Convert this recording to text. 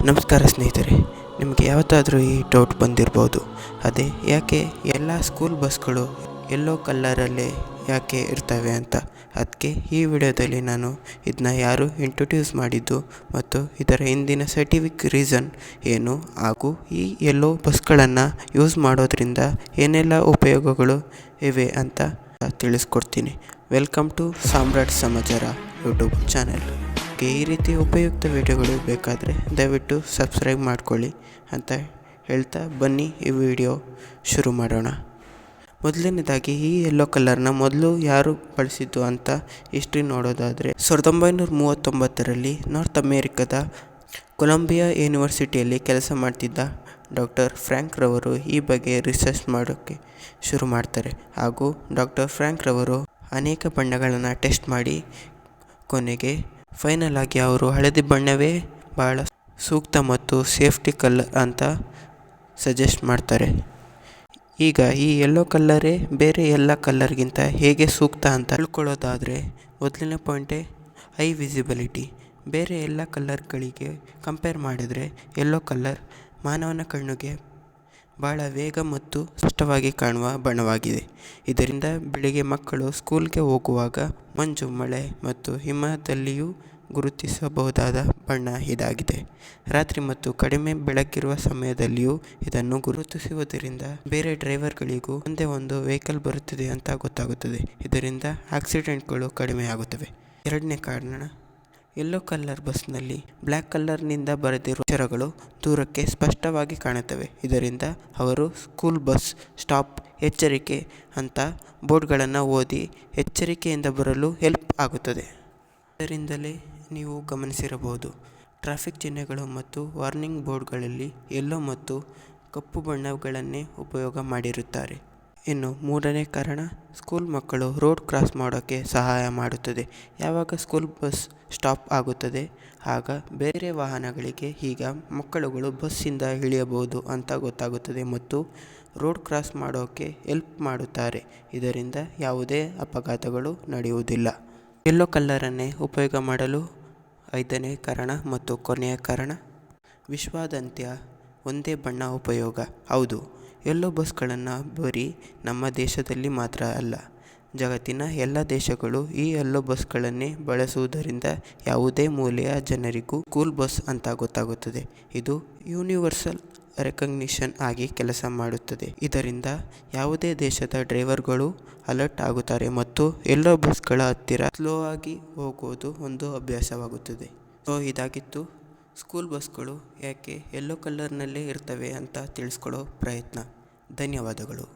ನಮಸ್ಕಾರ ಸ್ನೇಹಿತರೆ, ನಿಮಗೆ ಯಾವತ್ತಾದರೂ ಈ ಡೌಟ್ ಬಂದಿರ್ಬೋದು. ಅದೇ ಯಾಕೆ ಎಲ್ಲ ಸ್ಕೂಲ್ ಬಸ್ಗಳು ಯೆಲ್ಲೋ ಕಲ್ಲರಲ್ಲೇ ಯಾಕೆ ಇರ್ತವೆ ಅಂತ. ಅದಕ್ಕೆ ಈ ವಿಡಿಯೋದಲ್ಲಿ ನಾನು ಇದನ್ನ ಯಾರು ಇಂಟ್ರೊಡ್ಯೂಸ್ ಮಾಡಿದ್ದು ಮತ್ತು ಇದರ ಹಿಂದಿನ ಸೈಂಟಿಫಿಕ್ ರೀಸನ್ ಏನು, ಹಾಗೂ ಈ ಯೆಲ್ಲೋ ಬಸ್ಗಳನ್ನು ಯೂಸ್ ಮಾಡೋದ್ರಿಂದ ಏನೆಲ್ಲ ಉಪಯೋಗಗಳು ಇವೆ ಅಂತ ತಿಳಿಸ್ಕೊಡ್ತೀನಿ. ವೆಲ್ಕಮ್ ಟು ಸಾಮ್ರಾಟ್ ಸಮಾಚಾರ ಯೂಟ್ಯೂಬ್ ಚಾನೆಲ್. ಈ ರೀತಿ ಉಪಯುಕ್ತ ವಿಡಿಯೋಗಳು ಬೇಕಾದರೆ ದಯವಿಟ್ಟು ಸಬ್ಸ್ಕ್ರೈಬ್ ಮಾಡ್ಕೊಳ್ಳಿ ಅಂತ ಹೇಳ್ತಾ ಬನ್ನಿ ಈ ವಿಡಿಯೋ ಶುರು ಮಾಡೋಣ. ಮೊದಲನೇದಾಗಿ ಈ ಯೆಲ್ಲೋ ಕಲರ್ನ ಮೊದಲು ಯಾರು ಬಳಸಿದ್ದು ಅಂತ ಹಿಸ್ಟ್ರಿ ನೋಡೋದಾದರೆ 1939ರಲ್ಲಿ ನಾರ್ತ್ ಅಮೇರಿಕಾದ ಕೊಲಂಬಿಯಾ ಯೂನಿವರ್ಸಿಟಿಯಲ್ಲಿ ಕೆಲಸ ಮಾಡ್ತಿದ್ದ ಡಾಕ್ಟರ್ ಫ್ರ್ಯಾಂಕ್ ರವರು ಈ ಬಗ್ಗೆ ರಿಸರ್ಚ್ ಮಾಡೋಕ್ಕೆ ಶುರು ಮಾಡ್ತಾರೆ. ಹಾಗೂ ಡಾಕ್ಟರ್ ಫ್ರ್ಯಾಂಕ್ ರವರು ಅನೇಕ ಬಣ್ಣಗಳನ್ನು ಟೆಸ್ಟ್ ಮಾಡಿ ಕೊನೆಗೆ ಫೈನಲ್ ಆಗಿ ಅವರು ಹಳದಿ ಬಣ್ಣವೇ ಭಾಳ ಸೂಕ್ತ ಮತ್ತು ಸೇಫ್ಟಿ ಕಲರ್ ಅಂತ ಸಜೆಸ್ಟ್ ಮಾಡ್ತಾರೆ. ಈಗ ಈ ಯೆಲ್ಲೋ ಕಲ್ಲರೇ ಬೇರೆ ಎಲ್ಲ ಕಲ್ಲರ್ಗಿಂತ ಹೇಗೆ ಸೂಕ್ತ ಅಂತ ತಿಳ್ಕೊಳ್ಳೋದಾದರೆ, ಮೊದಲನೇ ಪಾಯಿಂಟೇ ಐ ವಿಸಿಬಿಲಿಟಿ. ಬೇರೆ ಎಲ್ಲ ಕಲ್ಲರ್ಗಳಿಗೆ ಕಂಪೇರ್ ಮಾಡಿದರೆ ಯೆಲ್ಲೋ ಕಲ್ಲರ್ ಮಾನವನ ಕಣ್ಣಿಗೆ ಭಾಳ ವೇಗ ಮತ್ತು ಸ್ಪಷ್ಟವಾಗಿ ಕಾಣುವ ಬಣ್ಣವಾಗಿದೆ. ಇದರಿಂದ ಬೆಳಿಗ್ಗೆ ಮಕ್ಕಳು ಸ್ಕೂಲ್ಗೆ ಹೋಗುವಾಗ ಮಂಜು, ಮಳೆ ಮತ್ತು ಹಿಮದಲ್ಲಿಯೂ ಗುರುತಿಸಬಹುದಾದ ಬಣ್ಣ ಇದಾಗಿದೆ. ರಾತ್ರಿ ಮತ್ತು ಕಡಿಮೆ ಬೆಳಕಿರುವ ಸಮಯದಲ್ಲಿಯೂ ಇದನ್ನು ಗುರುತಿಸುವುದರಿಂದ ಬೇರೆ ಡ್ರೈವರ್ಗಳಿಗೂ ಒಂದೇ ಒಂದು ವೆಹಿಕಲ್ ಬರುತ್ತಿದೆ ಅಂತ ಗೊತ್ತಾಗುತ್ತದೆ. ಇದರಿಂದ ಆಕ್ಸಿಡೆಂಟ್ಗಳು ಕಡಿಮೆ ಆಗುತ್ತವೆ. ಎರಡನೇ ಕಾರಣ, ಯೆಲ್ಲೋ ಕಲರ್ ಬಸ್ನಲ್ಲಿ ಬ್ಲ್ಯಾಕ್ ಕಲರ್ನಿಂದ ಬರೆದಿರುವ ಅಕ್ಷರಗಳು ದೂರಕ್ಕೆ ಸ್ಪಷ್ಟವಾಗಿ ಕಾಣುತ್ತವೆ. ಇದರಿಂದ ಅವರು ಸ್ಕೂಲ್ ಬಸ್ ಸ್ಟಾಪ್, ಎಚ್ಚರಿಕೆ ಅಂತ ಬೋರ್ಡ್ಗಳನ್ನು ಓದಿ ಎಚ್ಚರಿಕೆಯಿಂದ ಬರಲು ಹೆಲ್ಪ್ ಆಗುತ್ತದೆ. ಇದರಿಂದಲೇ ನೀವು ಗಮನಿಸಿರಬಹುದು, ಟ್ರಾಫಿಕ್ ಚಿಹ್ನೆಗಳು ಮತ್ತು ವಾರ್ನಿಂಗ್ ಬೋರ್ಡ್ಗಳಲ್ಲಿ ಯೆಲ್ಲೋ ಮತ್ತು ಕಪ್ಪು ಬಣ್ಣಗಳನ್ನೇ ಉಪಯೋಗ ಮಾಡಿರುತ್ತಾರೆ. ಇನ್ನು ಮೂರನೇ ಕಾರಣ, ಸ್ಕೂಲ್ ಮಕ್ಕಳು ರೋಡ್ ಕ್ರಾಸ್ ಮಾಡೋಕ್ಕೆ ಸಹಾಯ ಮಾಡುತ್ತದೆ. ಯಾವಾಗ ಸ್ಕೂಲ್ ಬಸ್ ಸ್ಟಾಪ್ ಆಗುತ್ತದೆ ಆಗ ಬೇರೆ ವಾಹನಗಳಿಗೆ ಈಗ ಮಕ್ಕಳುಗಳು ಬಸ್ಸಿಂದ ಇಳಿಯಬಹುದು ಅಂತ ಗೊತ್ತಾಗುತ್ತದೆ ಮತ್ತು ರೋಡ್ ಕ್ರಾಸ್ ಮಾಡೋಕ್ಕೆ ಹೆಲ್ಪ್ ಮಾಡುತ್ತಾರೆ. ಇದರಿಂದ ಯಾವುದೇ ಅಪಘಾತಗಳು ನಡೆಯುವುದಿಲ್ಲ. ಯೆಲ್ಲೋ ಕಲ್ಲರನ್ನೇ ಉಪಯೋಗ ಮಾಡಲು ಐದನೇ ಕಾರಣ ಮತ್ತು ಕೊನೆಯ ಕಾರಣ, ವಿಶ್ವಾದ್ಯಂತ ಒಂದೇ ಬಣ್ಣ ಉಪಯೋಗ. ಹೌದು, ಯೆಲ್ಲೋ ಬಸ್ಗಳನ್ನು ಬರೀ ನಮ್ಮ ದೇಶದಲ್ಲಿ ಮಾತ್ರ ಅಲ್ಲ, ಜಗತ್ತಿನ ಎಲ್ಲ ದೇಶಗಳು ಈ ಯೆಲ್ಲೋ ಬಸ್ಗಳನ್ನೇ ಬಳಸುವುದರಿಂದ ಯಾವುದೇ ಮೂಲೆಯ ಜನರಿಗೂ ಸ್ಕೂಲ್ ಬಸ್ ಅಂತ ಗೊತ್ತಾಗುತ್ತದೆ. ಇದು ಯೂನಿವರ್ಸಲ್ ರೆಕಗ್ನಿಷನ್ ಆಗಿ ಕೆಲಸ ಮಾಡುತ್ತದೆ. ಇದರಿಂದ ಯಾವುದೇ ದೇಶದ ಡ್ರೈವರ್ಗಳು ಅಲರ್ಟ್ ಆಗುತ್ತಾರೆ ಮತ್ತು ಯೆಲ್ಲೋ ಬಸ್ಗಳ ಹತ್ತಿರ ಸ್ಲೋ ಆಗಿ ಹೋಗೋದು ಒಂದು ಅಭ್ಯಾಸವಾಗುತ್ತದೆ. ಸೊ ಇದಾಗಿತ್ತು ಸ್ಕೂಲ್ ಬಸ್ಗಳು ಯಾಕೆ ಯೆಲ್ಲೋ ಕಲರ್ನಲ್ಲೇ ಇರ್ತವೆ ಅಂತ ತಿಳಿಸ್ಕೊಡೋ ಪ್ರಯತ್ನ. ಧನ್ಯವಾದಗಳು.